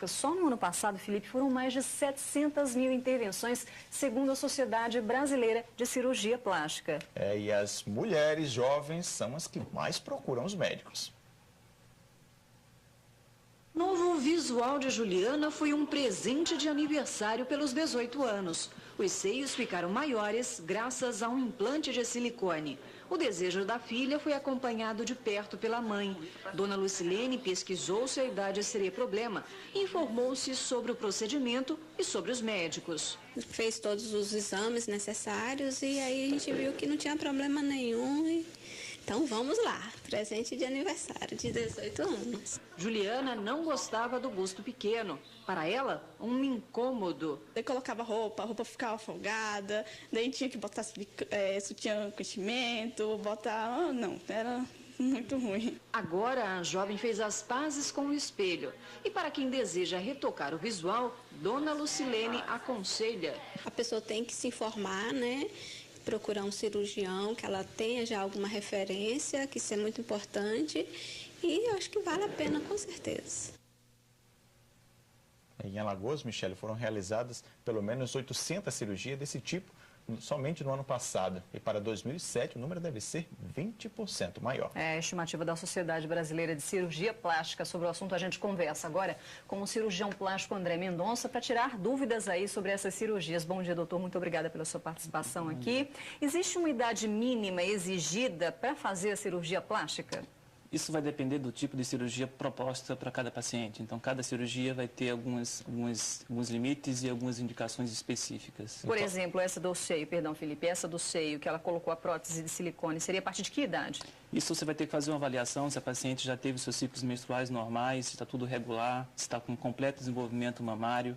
Só no ano passado, Felipe, foram mais de 700 mil intervenções, segundo a Sociedade Brasileira de Cirurgia Plástica. E as mulheres jovens são as que mais procuram os médicos. Novo visual de Juliana foi um presente de aniversário pelos 18 anos. Os seios ficaram maiores graças a um implante de silicone. O desejo da filha foi acompanhado de perto pela mãe. Dona Lucilene pesquisou se a idade seria problema e informou-se sobre o procedimento e sobre os médicos. Fez todos os exames necessários e aí a gente viu que não tinha problema nenhum. Então vamos lá, presente de aniversário de 18 anos. Juliana não gostava do busto pequeno. Para ela, um incômodo. Eu colocava roupa, a roupa ficava folgada, daí tinha que botar sutiã com enchimento, botar... não, era muito ruim. Agora a jovem fez as pazes com o espelho. E para quem deseja retocar o visual, Dona Lucilene aconselha. A pessoa tem que se informar, né? Procurar um cirurgião, que ela tenha já alguma referência, que isso é muito importante, e eu acho que vale a pena, com certeza. Em Alagoas, Michele, foram realizadas pelo menos 800 cirurgias desse tipo somente no ano passado. E para 2007 o número deve ser 20% maior. É a estimativa da Sociedade Brasileira de Cirurgia Plástica. Sobre o assunto a gente conversa agora com o cirurgião plástico André Mendonça para tirar dúvidas aí sobre essas cirurgias. Bom dia, doutor. Muito obrigada pela sua participação aqui. Existe uma idade mínima exigida para fazer a cirurgia plástica? Isso vai depender do tipo de cirurgia proposta para cada paciente. Então, cada cirurgia vai ter alguns limites e algumas indicações específicas. Por exemplo, essa do seio, perdão, Felipe, essa do seio, que ela colocou a prótese de silicone, seria a partir de que idade? Isso você vai ter que fazer uma avaliação se a paciente já teve seus ciclos menstruais normais, se está tudo regular, se está com completo desenvolvimento mamário.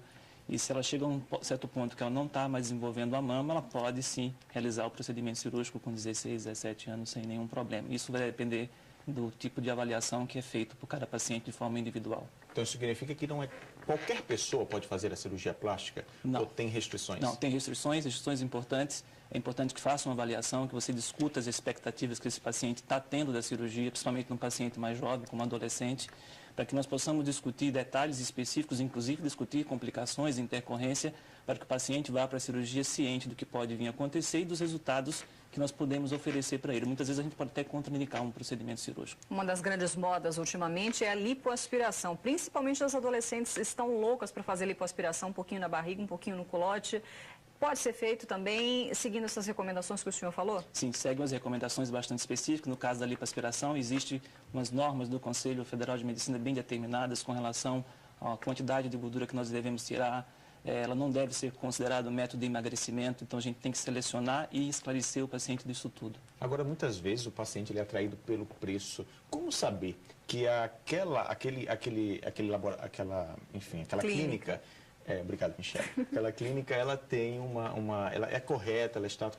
E se ela chega a um certo ponto que ela não está mais desenvolvendo a mama, ela pode sim realizar o procedimento cirúrgico com 16, 17 anos sem nenhum problema. Isso vai depender do tipo de avaliação que é feito por cada paciente de forma individual. Então isso significa que não é qualquer pessoa pode fazer a cirurgia plástica? Não. Ou tem restrições? Não, tem restrições importantes. É importante que faça uma avaliação, que você discuta as expectativas que esse paciente está tendo da cirurgia, principalmente num paciente mais jovem, como adolescente, para que nós possamos discutir detalhes específicos, inclusive discutir complicações, intercorrência, para que o paciente vá para a cirurgia ciente do que pode vir a acontecer e dos resultados que nós podemos oferecer para ele. Muitas vezes a gente pode até contraindicar um procedimento cirúrgico. Uma das grandes modas ultimamente é a lipoaspiração. Principalmente as adolescentes estão loucas para fazer lipoaspiração, um pouquinho na barriga, um pouquinho no culote. Pode ser feito também seguindo essas recomendações que o senhor falou? Sim, segue umas recomendações bastante específicas. No caso da lipoaspiração, existem umas normas do Conselho Federal de Medicina bem determinadas com relação à quantidade de gordura que nós devemos tirar. Ela não deve ser considerada um método de emagrecimento, então a gente tem que selecionar e esclarecer o paciente disso tudo. Agora, muitas vezes o paciente ele é atraído pelo preço. Como saber que aquela clínica... obrigado, Michele. Aquela clínica, ela tem ela é correta, ela está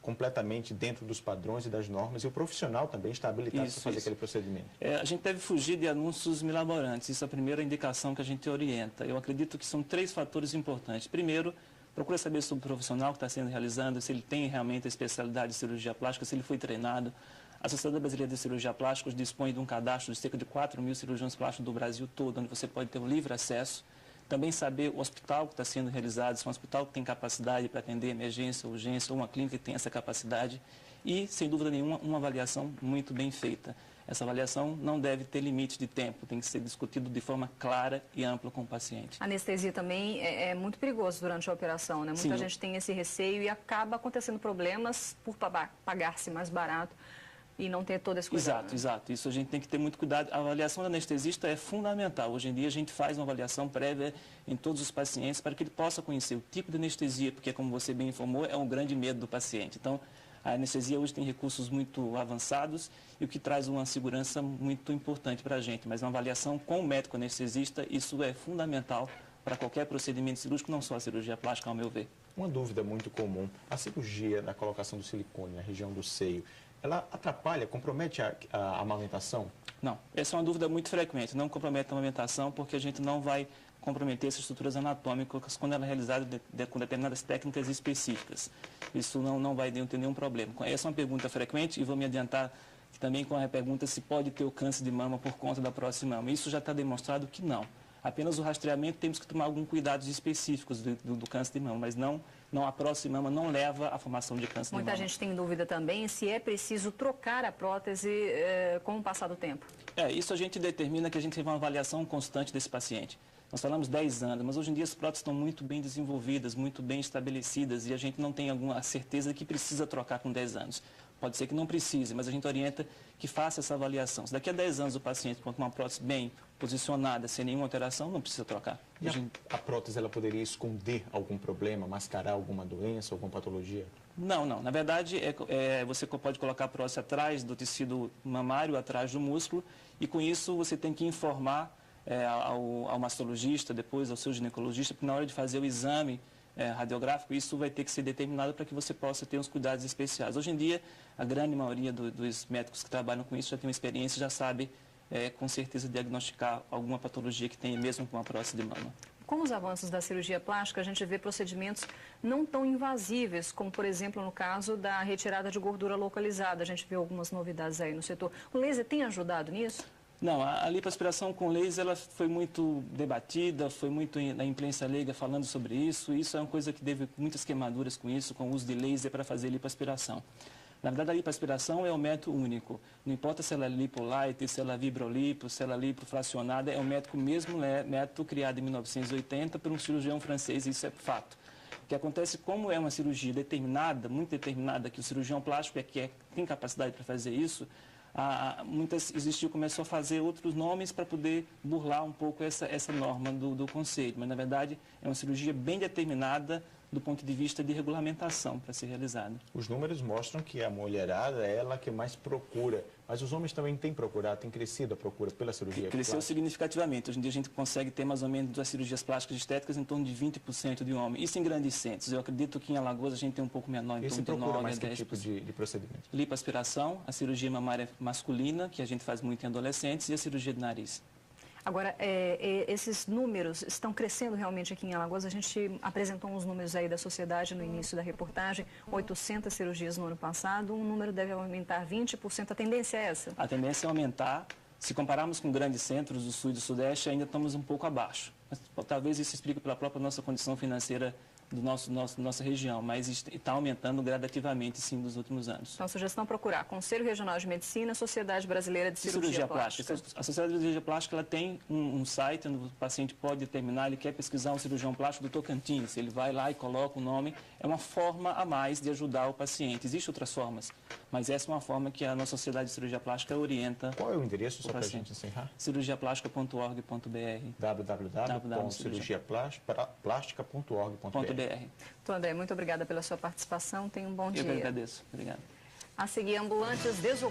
completamente dentro dos padrões e das normas, e o profissional também está habilitado para fazer aquele procedimento. A gente deve fugir de anúncios milaborantes, isso é a primeira indicação que a gente orienta. Eu acredito que são 3 fatores importantes. Primeiro, procura saber sobre o profissional que está sendo realizando, se ele tem realmente a especialidade de cirurgia plástica, se ele foi treinado. A Sociedade Brasileira de Cirurgia Plástica dispõe de um cadastro de cerca de 4 mil cirurgiões plásticos do Brasil todo, onde você pode ter um livre acesso. Também saber o hospital que está sendo realizado, se é um hospital que tem capacidade para atender emergência, urgência, ou uma clínica que tem essa capacidade. E, sem dúvida nenhuma, uma avaliação muito bem feita. Essa avaliação não deve ter limite de tempo, tem que ser discutido de forma clara e ampla com o paciente. A anestesia também é muito perigoso durante a operação, né? Muita gente tem esse receio e acaba acontecendo problemas por pagar-se mais barato e não ter todo esse cuidado. Exato. Isso a gente tem que ter muito cuidado. A avaliação do anestesista é fundamental. Hoje em dia a gente faz uma avaliação prévia em todos os pacientes para que ele possa conhecer o tipo de anestesia, porque, como você bem informou, é um grande medo do paciente. Então, a anestesia hoje tem recursos muito avançados e o que traz uma segurança muito importante para a gente. Mas uma avaliação com o médico anestesista, isso é fundamental para qualquer procedimento cirúrgico, não só a cirurgia plástica, ao meu ver. Uma dúvida muito comum, a cirurgia na colocação do silicone na região do seio, ela atrapalha, compromete a amamentação? Não, essa é uma dúvida muito frequente, não compromete a amamentação porque a gente não vai comprometer essas estruturas anatômicas quando ela é realizada com determinadas técnicas específicas. Isso não vai ter nenhum problema. Essa é uma pergunta frequente e vou me adiantar também com a pergunta se pode ter o câncer de mama por conta da próstata de mama. Isso já está demonstrado que não. Apenas o rastreamento, temos que tomar alguns cuidados específicos do câncer de mama, mas não a prótese de mama não leva à formação de câncer de mama. Muita gente tem dúvida também se é preciso trocar a prótese com o passar do tempo. Isso a gente determina que a gente tem uma avaliação constante desse paciente. Nós falamos 10 anos, mas hoje em dia as próteses estão muito bem desenvolvidas, muito bem estabelecidas e a gente não tem alguma certeza que precisa trocar com 10 anos. Pode ser que não precise, mas a gente orienta que faça essa avaliação. Se daqui a 10 anos o paciente com uma prótese bem posicionada, sem nenhuma alteração, não precisa trocar. E a prótese ela poderia esconder algum problema, mascarar alguma doença, alguma patologia? Não. Na verdade, você pode colocar a prótese atrás do tecido mamário, atrás do músculo, e com isso você tem que informar ao mastologista, depois ao seu ginecologista, porque na hora de fazer o exame radiográfico, isso vai ter que ser determinado para que você possa ter uns cuidados especiais. Hoje em dia, a grande maioria dos médicos que trabalham com isso já tem uma experiência, já sabe com certeza diagnosticar alguma patologia que tem mesmo com a prótese de mama. Com os avanços da cirurgia plástica, a gente vê procedimentos não tão invasíveis, como, por exemplo, no caso da retirada de gordura localizada. A gente vê algumas novidades aí no setor. O laser tem ajudado nisso? Não, a lipoaspiração com laser ela foi muito debatida, foi muito na imprensa leiga falando sobre isso. Isso é uma coisa que teve muitas queimaduras com isso, com o uso de laser para fazer lipoaspiração. Na verdade, a lipoaspiração é um método único. Não importa se ela é lipolite, se ela é vibrolipo, se ela é lipofracionada, é um método criado em 1980 por um cirurgião francês, isso é fato. O que acontece, como é uma cirurgia determinada, muito determinada, que o cirurgião plástico tem capacidade para fazer isso, começou a fazer outros nomes para poder burlar um pouco essa norma do conselho. Mas, na verdade, é uma cirurgia bem determinada do ponto de vista de regulamentação para ser realizada. Os números mostram que a mulherada é ela que mais procura, mas os homens também têm procurado, tem crescido a procura pela cirurgia Cresceu plástica. significativamente. Hoje em dia a gente consegue ter mais ou menos das cirurgias plásticas estéticas em torno de 20% de homens. Isso em grandes centros. Eu acredito que em Alagoas a gente tem um pouco menor, em torno de 9 a 10%. Que tipo de procedimento? Lipoaspiração, a cirurgia mamária masculina, que a gente faz muito em adolescentes, e a cirurgia de nariz. Agora, esses números estão crescendo realmente aqui em Alagoas. A gente apresentou uns números aí da sociedade no início da reportagem, 800 cirurgias no ano passado, um número deve aumentar 20%. A tendência é essa? A tendência é aumentar. Se compararmos com grandes centros do sul e do sudeste, ainda estamos um pouco abaixo. Mas, talvez isso explique pela própria nossa condição financeira nossa região, mas está aumentando gradativamente, sim, nos últimos anos. Então, a sugestão é procurar Conselho Regional de Medicina, Sociedade Brasileira de Cirurgia Plástica. A Sociedade de Cirurgia Plástica ela tem um site onde o paciente pode determinar, ele quer pesquisar um cirurgião plástico do Tocantins, ele vai lá e coloca o nome, é uma forma a mais de ajudar o paciente. Existem outras formas, mas essa é uma forma que a nossa Sociedade de Cirurgia Plástica orienta. Qual é o endereço, só para a gente encerrar? cirurgiaplástica.org.br www.cirurgiaplástica.org.br. Então, André, muito obrigada pela sua participação. Tenha um bom dia. Eu que agradeço. Obrigado. A seguir, ambulantes desocupam